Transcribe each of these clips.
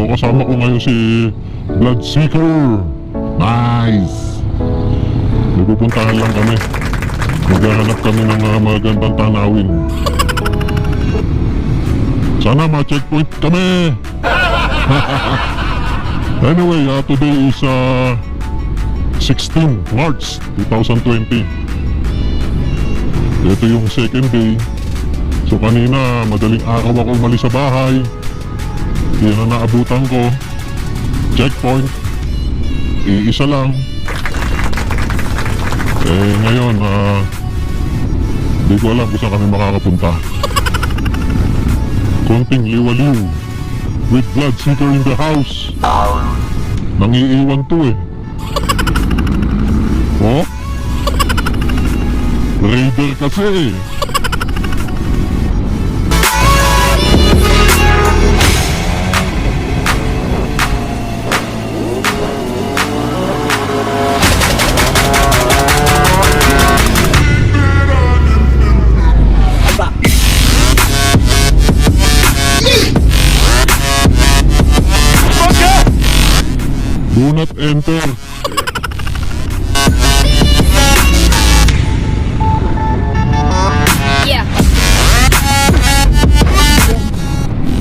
kasama ko ngayon si Bloodseeker. Nice. May pupuntahan lang kami. Maghahanap kami ng magandang tanawin. Sana ma-checkpoint kami. Anyway, today is 16 March 2020. Ito yung second day. So kanina, madaling araw ako umalis sa bahay. Yan ang naabutan ko. Checkpoint. Iisa lang. Ngayon, di ko alam kung saan kami makakapunta. Konting liwaliw. With Bloodseeker in the house. Nangiiwan to eh. Oh? Raider kasi eh. Do not enter. Yeah.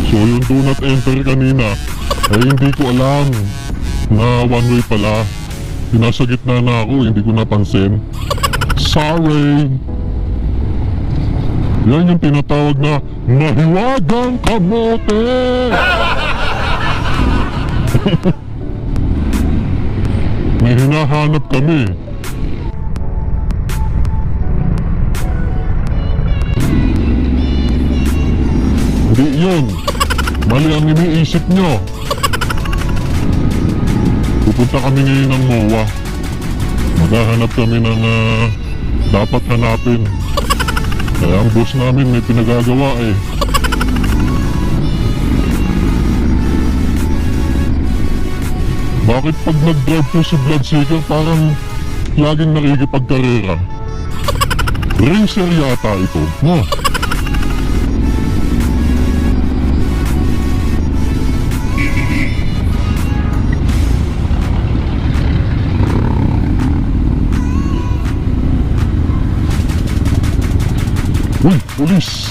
So yung do not enter kanina, hindi ko alam na one way pala. Nasa gitna na ako, hindi ko napansin. Sorry. Yan yung tinatawag na mahiwagang kamote. May hinahanap kami. Hindi yun. Mali ang iniisip nyo. Pupunta kami ngayon ng MOA. Maghahanap kami ng dapat hanapin. Kaya ang boss namin may pinagagawa eh. Bakit pag nag-drive po si Bloodseeker parang laging nakikipagkarera? Racer yata ito, no? Uy, pulis!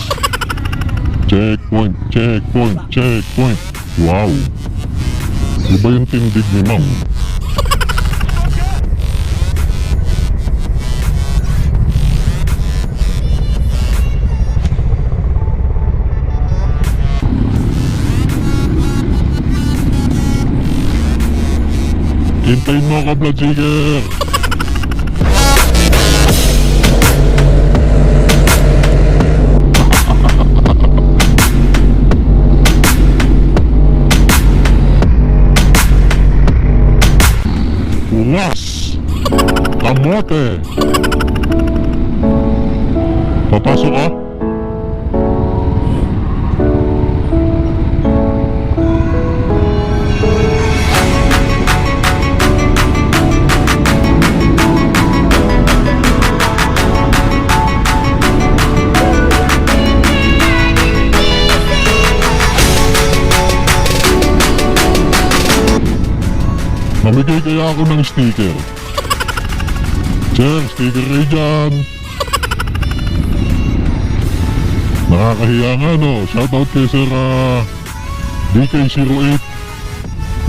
Checkpoint, checkpoint, checkpoint. Wow! Iba yung tindig ni ma'am. Hintayin mo ako, Bloodseeker! Uwas! Kamote! Papasok ka? Mamigay kaya ako ng sticker. Sir, sticker kayo dyan. Nakakahiya nga no. Shoutout kay Sir DK08.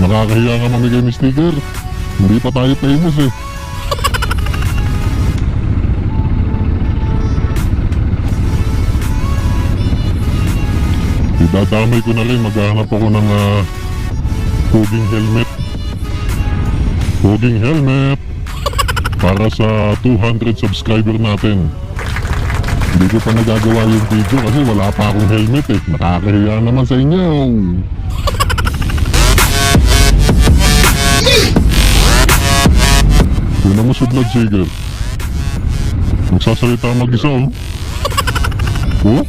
Nakakahiya nga mamigay ng sticker. Hindi pa tayo famous eh. Idadamay ko na rin. Maghahanap ako ng puging helmet. Puging helmet para sa 200 subscriber natin. Hindi ko pa nagagawa yung video kasi wala pa akong helmet eh. Nakakahiya naman sa inyo. Una mo si Bloodseeker. Magsasalita mag-isa oh. Oh?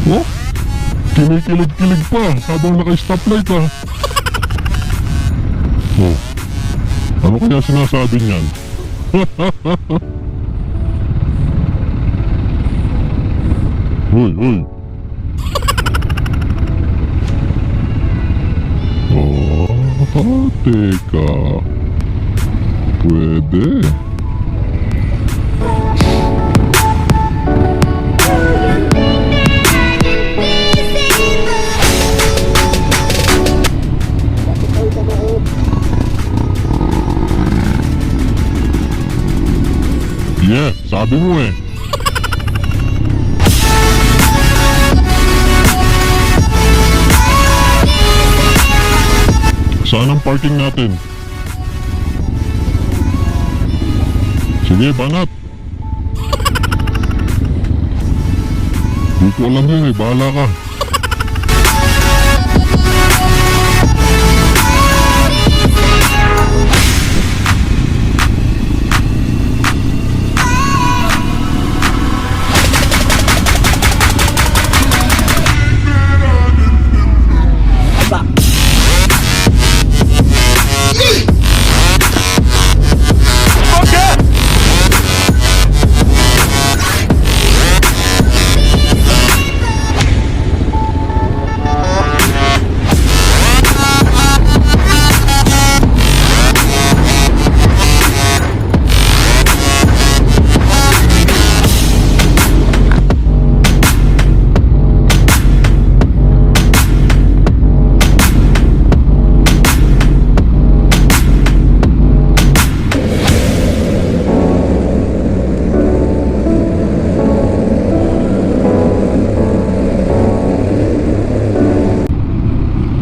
Oh? Kinikilig-kilig pa habang naka-stoplight pa. Oh, ano kaya sinasabi niyan? Hoy, hoy. Teka. Pwede. Yeah, sabi mo eh. Saan ang parking natin? Sige, banat. Di ko alam yun eh, bahala ka.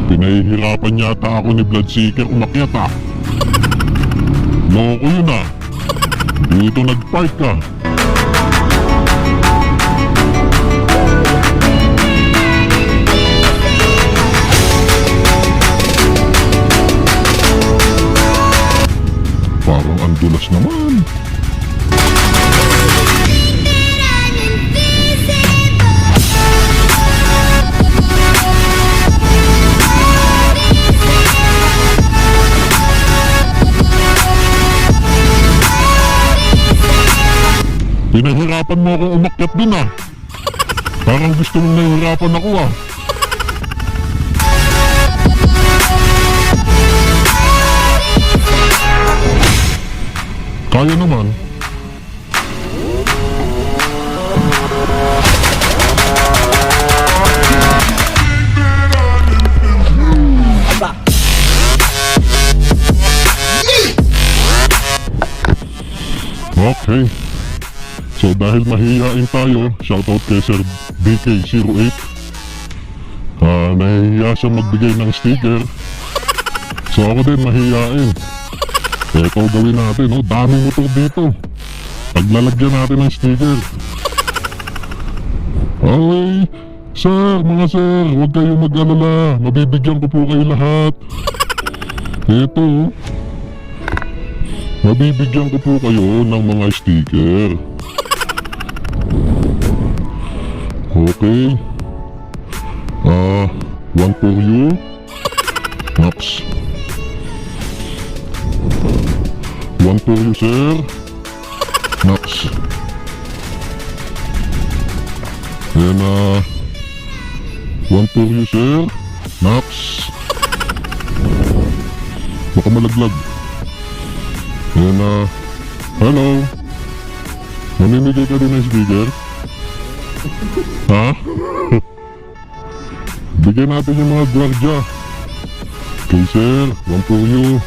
Pinahihirapan yata ako ni Bloodseeker umakyat ah. Loko yun ah. Dito nag-park ka. Parang ang dulas naman. Pinahirapan mo akong umakyat dun ah. Parang gusto mong nahihirapan ako ah. Kaya naman. Okay. So dahil mahihain tayo, shoutout kay Sir BK08. Nahihiya siya magbigay ng sticker. So ako din mahihain. Ito gawin natin, oh, daming motor dito. Paglalagyan natin ng sticker. Okay, sir, mga sir, huwag kayong mag-alala. Mabibigyan ko po kayo lahat. Ito, mabibigyan ko po kayo ng mga sticker. Okay. One for you. Naps. One for you, sir. Naps. And one for you, sir. Naps. Baka malaglag. And hello. Mamimigay ka din ng speaker? Ha? Bigyan natin yung mga gwardiya. Okay, sir. One for you.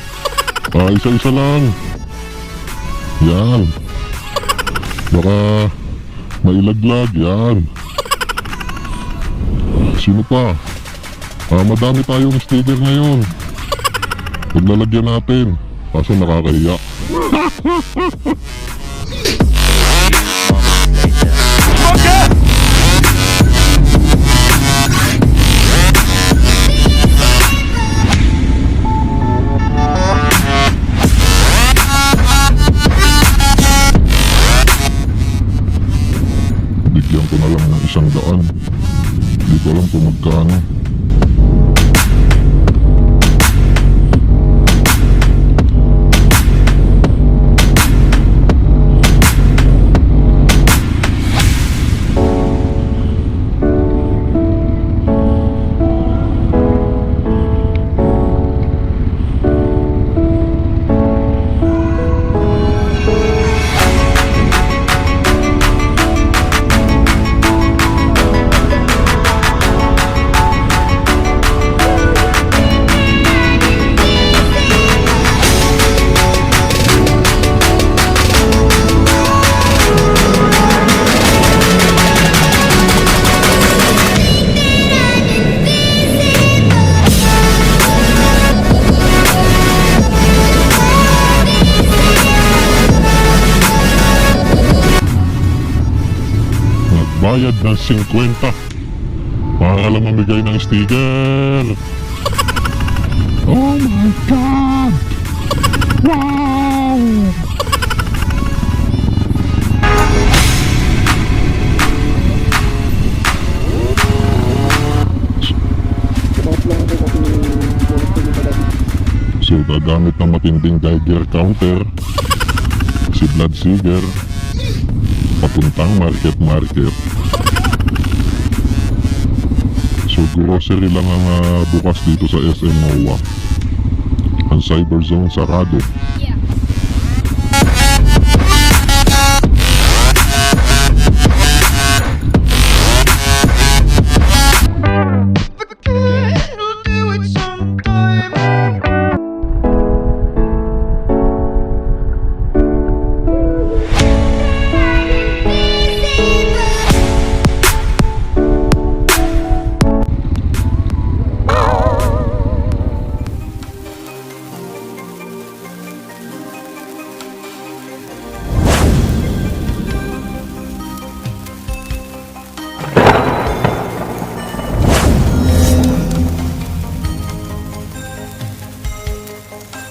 Isa-isa lang. Yan. Baka mailaglag. Yan. Sino pa? Madami tayong sticker ngayon. Paglalagyan natin. Kaso nakakahiya. Bigyan ko na lang ng 100. Hindi ko alam kung magkano. Bayad ng 50 para lang mamigay ng sticker. Oh my God! Wow! So gagamit ng matinding Geiger counter si Blood Seeger papuntang market. So grocery lang ang bukas dito sa SM MOA. Ang cyber zone sarado.